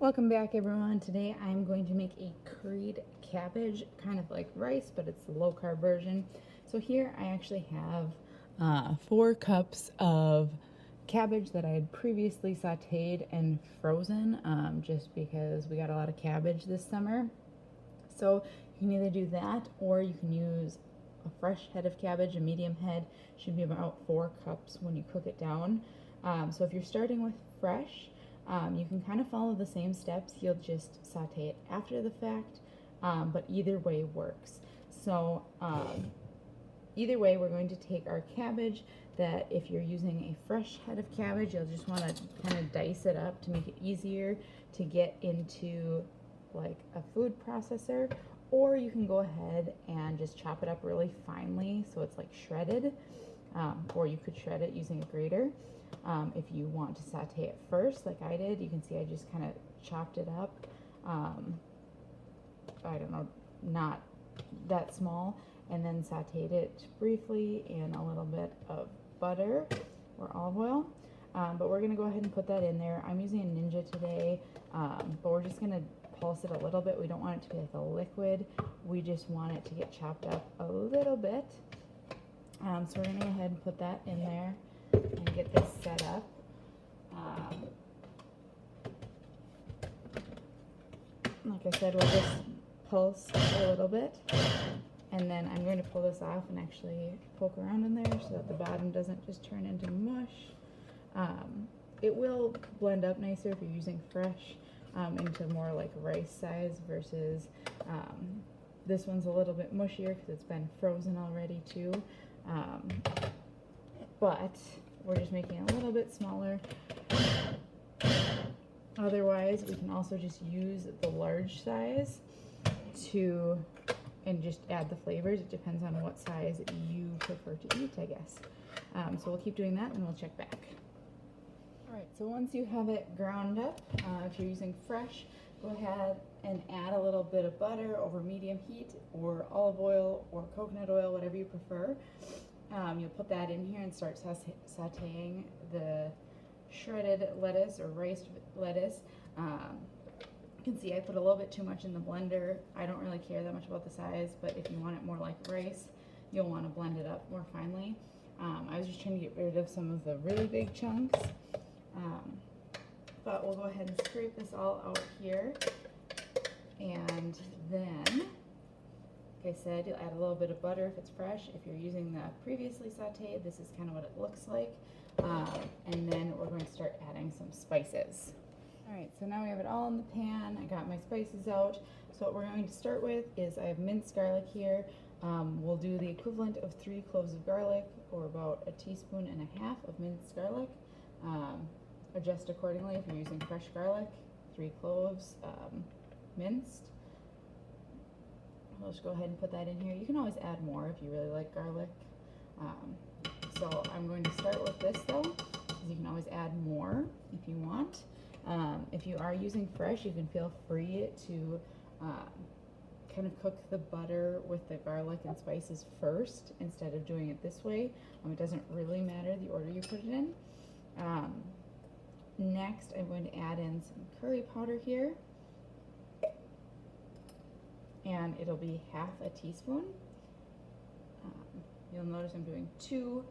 Welcome back, everyone. Today I'm going to make a curried cabbage, kind of like rice, but it's the low carb version. So here I actually have 4 cups of cabbage that I had previously sauteed and frozen, just because we got a lot of cabbage this summer. So you can either do that or you can use a fresh head of cabbage. A medium head should be about 4 cups when you cook it down. So if you're starting with fresh, you can kind of follow the same steps. You'll just saute it after the fact, but either way works. So either way, we're going to take our cabbage that if you're using a fresh head of cabbage, you'll just want to kind of dice it up to make it easier to get into like a food processor, or you can go ahead and just chop it up really finely so it's like shredded, or you could shred it using a grater. If you want to saute it first, like I did, you can see I just kind of chopped it up. I don't know, not that small, and then sauteed it briefly in a little bit of butter or olive oil. But we're going to go ahead and put that in there. I'm using a Ninja today, but we're just going to pulse it a little bit. We don't want it to be like a liquid. We just want it to get chopped up a little bit. So we're going to go ahead and put that in there and get this set up. Like I said, we'll just pulse a little bit, and then I'm going to pull this off and actually poke around in there so that the bottom doesn't just turn into mush. It will blend up nicer if you're using fresh into more like rice size versus this one's a little bit mushier because it's been frozen already too. But we're just making it a little bit smaller. Otherwise, we can also just use the large size and just add the flavors. It depends on what size you prefer to eat, I guess. So we'll keep doing that and we'll check back. All right, so once you have it ground up, if you're using fresh, go ahead and add a little bit of butter over medium heat, or olive oil or coconut oil, whatever you prefer. You'll put that in here and start sauteing the shredded lettuce or riced lettuce. You can see I put a little bit too much in the blender. I don't really care that much about the size, but if you want it more like rice, you'll want to blend it up more finely. I was just trying to get rid of some of the really big chunks. But we'll go ahead and scrape this all out here. And then, like I said, you'll add a little bit of butter if it's fresh. If you're using the previously sauteed, this is kind of what it looks like. And then we're going to start adding some spices. All right, so now we have it all in the pan. I got my spices out. So what we're going to start with is I have minced garlic here. We'll do the equivalent of 3 cloves of garlic, or about 1.5 teaspoons of minced garlic. Adjust accordingly if you're using fresh garlic. 3 cloves minced. I'll just go ahead and put that in here. You can always add more if you really like garlic. So I'm going to start with this though, because you can always add more if you want. If you are using fresh, you can feel free to kind of cook the butter with the garlic and spices first instead of doing it this way. It doesn't really matter the order you put it in. Next, I'm going to add in some curry powder here, and it'll be 1/2 teaspoon. You'll notice I'm doing 2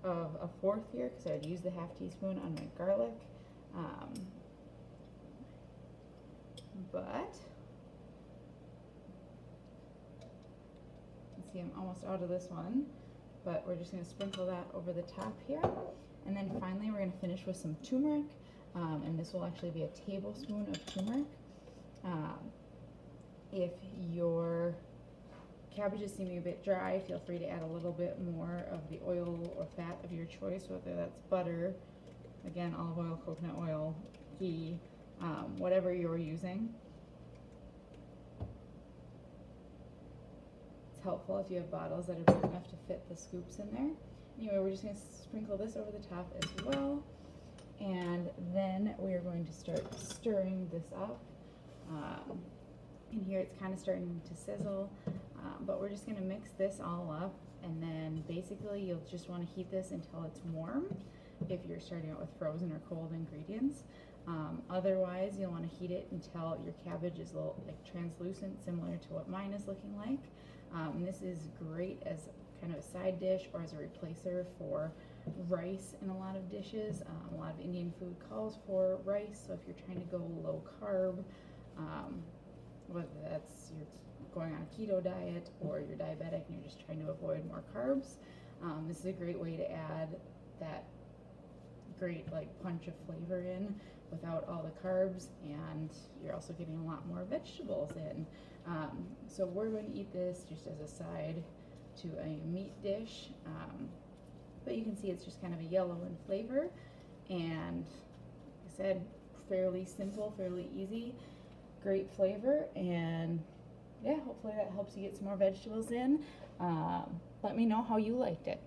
of a 1/4 here because I'd used the 1/2 teaspoon on my garlic. But you can see I'm almost out of this one, but we're just going to sprinkle that over the top here. And then finally we're going to finish with some turmeric, and this will actually be a tablespoon of turmeric. If your cabbage is seeming a bit dry, feel free to add a little bit more of the oil or fat of your choice, whether that's butter, again, olive oil, coconut oil, ghee, whatever you're using. It's helpful if you have bottles that are big enough to fit the scoops in there. Anyway, we're just going to sprinkle this over the top as well, and then we are going to start stirring this up. In here it's kind of starting to sizzle, but we're just going to mix this all up, and then basically you'll just want to heat this until it's warm if you're starting out with frozen or cold ingredients. Otherwise, you'll want to heat it until your cabbage is a little like translucent, similar to what mine is looking like. And this is great as kind of a side dish or as a replacer for rice in a lot of dishes. A lot of Indian food calls for rice, so if you're trying to go low carb, whether that's you're going on a keto diet or you're diabetic and you're just trying to avoid more carbs, this is a great way to add that great like punch of flavor in without all the carbs, and you're also getting a lot more vegetables in. So we're going to eat this just as a side to a meat dish, but you can see it's just kind of a yellow in flavor, and like I said, fairly simple, fairly easy, great flavor, and yeah, hopefully that helps you get some more vegetables in. Let me know how you liked it.